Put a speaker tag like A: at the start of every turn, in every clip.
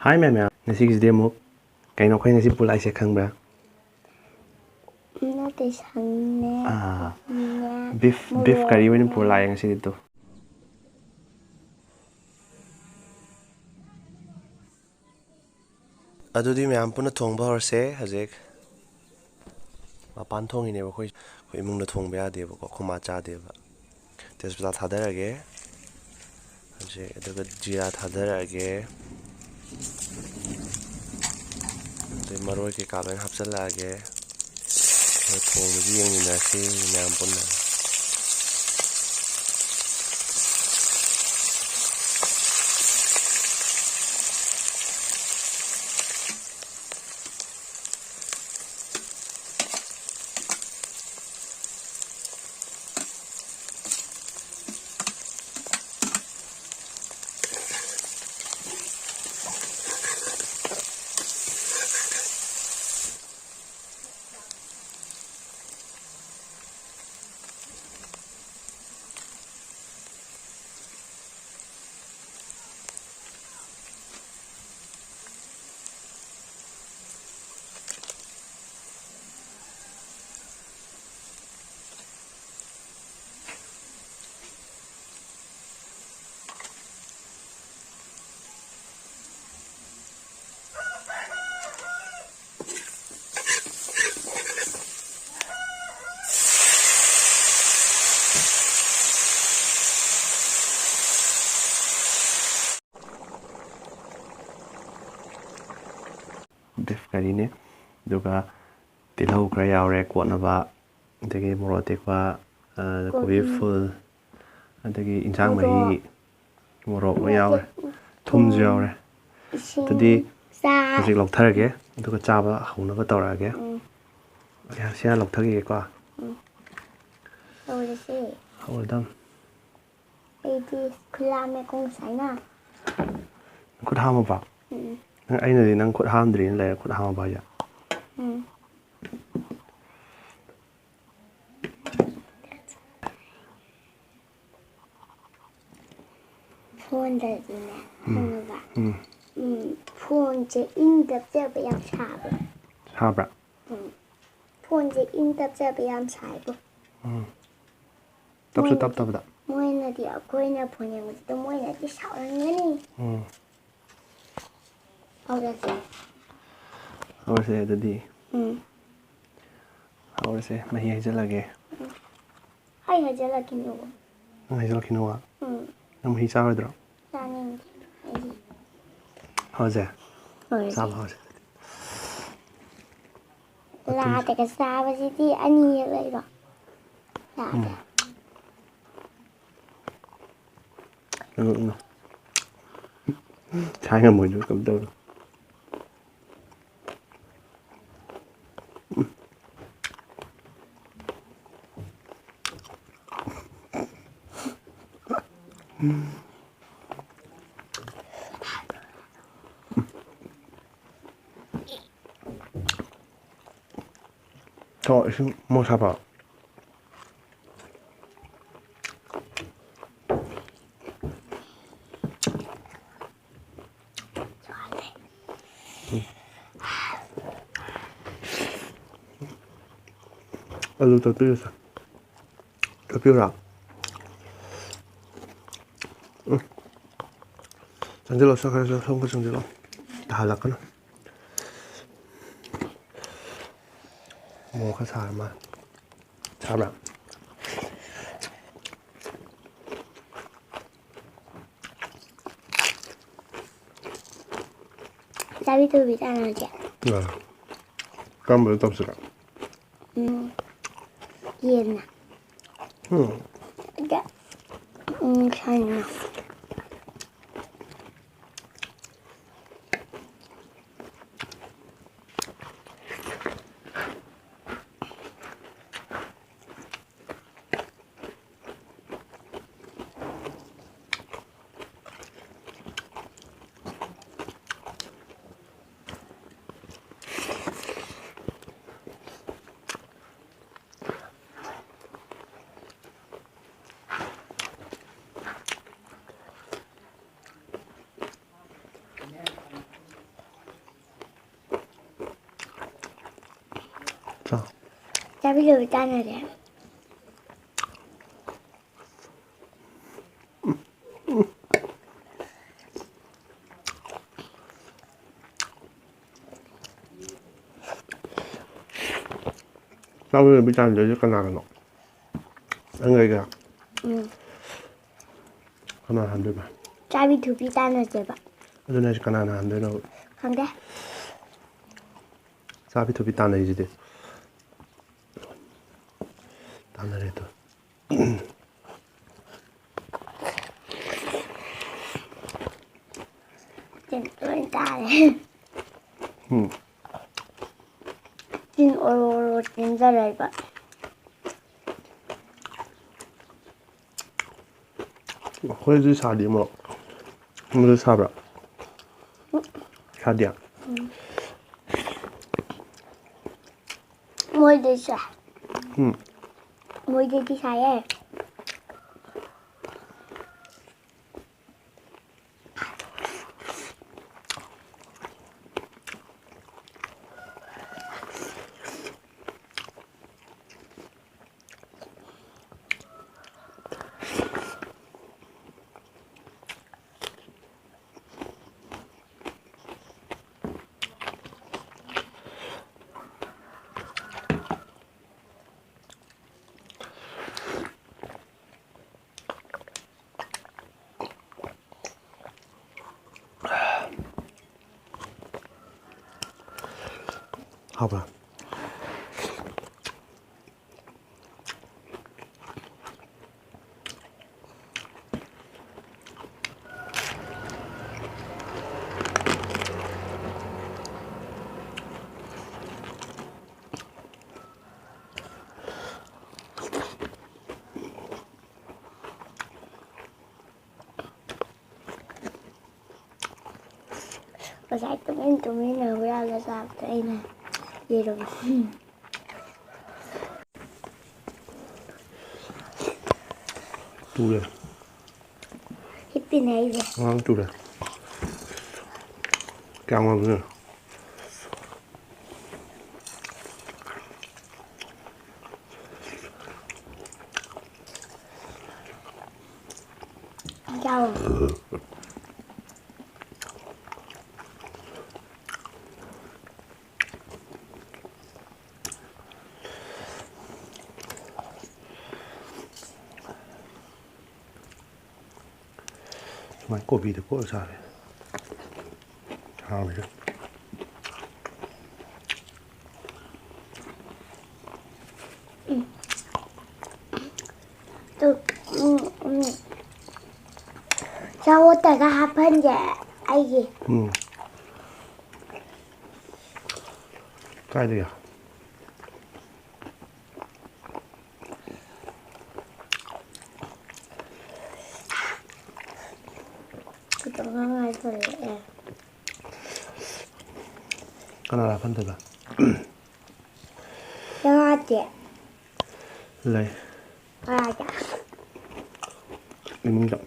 A: Hi ma'am, ngasigisde amuk kaino khoi ngasi pulai se khangbra?
B: Nate sangne.
A: Beef curry win pulai ngasi dito. Adudi ma'am puna thongba horse hajek. Mapan thongine ba khoi imungna thongba yadeba ko khoma chadeba. Tespata thadarage. Haje aduga jira thadarage. Maroi ke kaben hapsalage. Thongji yengminasi ma'am puna. Beef curry ne duga tilhau kra yaure kotnaba adagi morot tekwa kobi full adagi insang mahi morok lo yaure thumju yaure tadi hojik loktarage duga chaba haunaba tawrage ya sia lokthagi ko hawdam
B: Edi kulame kong saina.
A: khut hama ba aina di nang khut hamdri le khut hama ba ya
B: Phone da dine. Phone ba. Phone je in da je ba yam chaba.
A: Sabra
B: Phone je in da je ba yam chaba.
A: tapsu tap da
B: Moi na di akoi na phone yang to moi na di sao ngani. Hawda se.
A: hawse adadi hawse mahi hajalage
B: Hai hajala kinu.
A: hajal kinwa nam hi chawadro
B: Sanin.
A: hawse sab hawse
B: La ta ka sa ba si ti ani lai ro. La ta.
A: no chai ngam mo kam đâu Thôi, mua sao bảo alu tao tiêu ra 장질로 시작해서 성분 장질로 다 할라거나 뭐가 잘만 잘만
B: Tapi tu bisa aja.
A: 네 깜을 땀쓰라
B: Iya. Ada. Sana.
A: 자.
B: 짜비를 따내야 돼.
A: Sao bây giờ bị chán với cái nào nó? Anh người kìa. Cái nào ăn được mà?
B: 짜비 두비 따내야 봐.
A: Cái này cái nào ăn được đâu?
B: 한 개?
A: Sao bị tụi tan này gì đấy? Tan này thôi.
B: 찐 따내. 찐 오로로 찐 따내 봐.
A: Hơi dư xả đi mà. Không dư xả bả. Xả đi à?
B: 뭘 드셔? 뭘 드셔야?
A: Học à?
B: Và giải tụi mình nào ra là sao đây nè. Gì rồi?
A: Chủ đề.
B: Hippie này vậy.
A: Ngon chủ đề. Cao ngon nữa.
B: Chào.
A: Mấy cổ bị được cổ sao vậy? Sao vậy?
B: Sao 때가 아픈데 아기.
A: Cái gì à?
B: 그동안 알았어요.
A: Cái nào là phân thực à?
B: 영화지.
A: Lấy.
B: 맞아.
A: Mình chọn.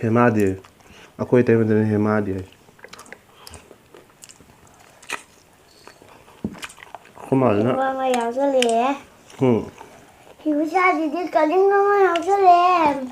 A: Hema đi. Aku itu bener hema đi. Không mở nữa.
B: 영화가 약속해.
A: Ừ.
B: 기부사지 니까 영화가 약속해.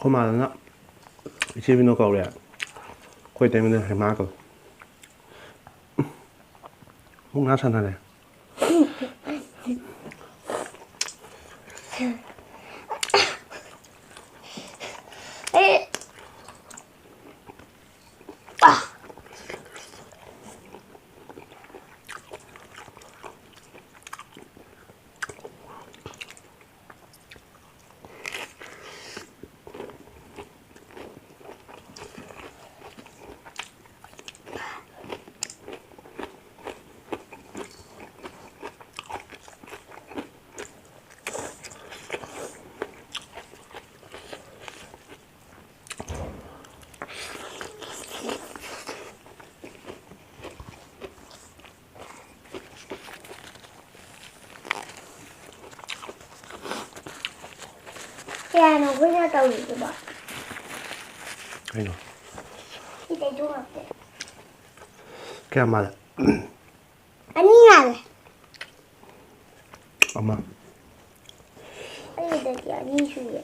A: Không mở nữa. Chỉ vì nó cầu đấy. Quay tay mình hema cầu. Không ngã sang này.
B: 에. Kaya nó quên ra tàu rồi bỏ.
A: Cái nào?
B: Thì tay chung học đấy.
A: Cái mà là
B: Anh là
A: 엄마.
B: Đây là kiểu như chuyện.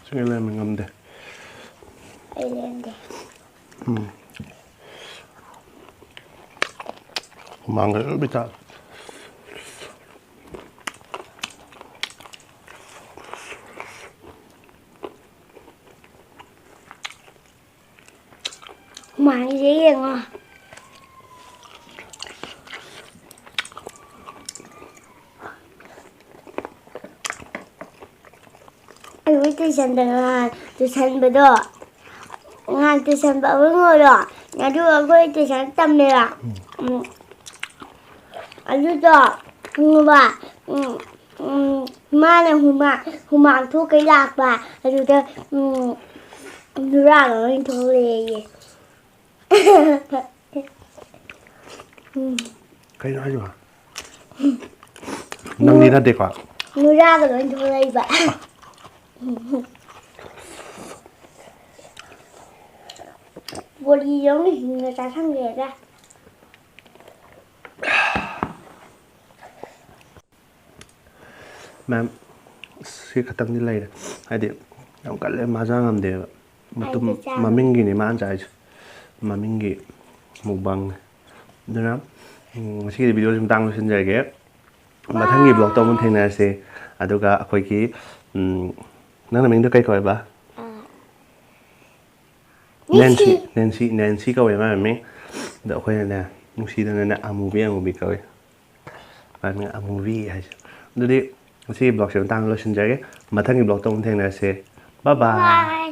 A: 생일 내면 가면 돼.
B: Đây lên đây.
A: 엄마 안 그래? 비타.
B: Mang gì vậy ngon. Ui, tôi xem được tôi xem bữa đó. Ngang tôi xem bữa với ngồi đó. Nhà đưa với tôi xem tâm này à. Anh đưa đó. Ngồi bà. Mà là hùm mạng thuốc cái lạc bà. Anh đưa đưa ra rồi anh thuốc lề gì.
A: Cái nói gì mà? Nâng đi ra được à?
B: Đưa ra rồi anh thuốc lề bà. Vô đi giống như người ta thăng nghề ra.
A: Ma'am, si khatang ni lai hadi yam kalle majang am de mutum mamingi ni man chai mamingi mukbang duna si video jum tang sin jai ge mathang gi blog to mun thena se aduga akhoi ki nang na ming do kai koi ba Nancy kau ma me da khoi na nusi da na amubi koi ba me amubi ha dudi si blog se tang lo sin jai ge mathang gi blog to mun thena se bye bye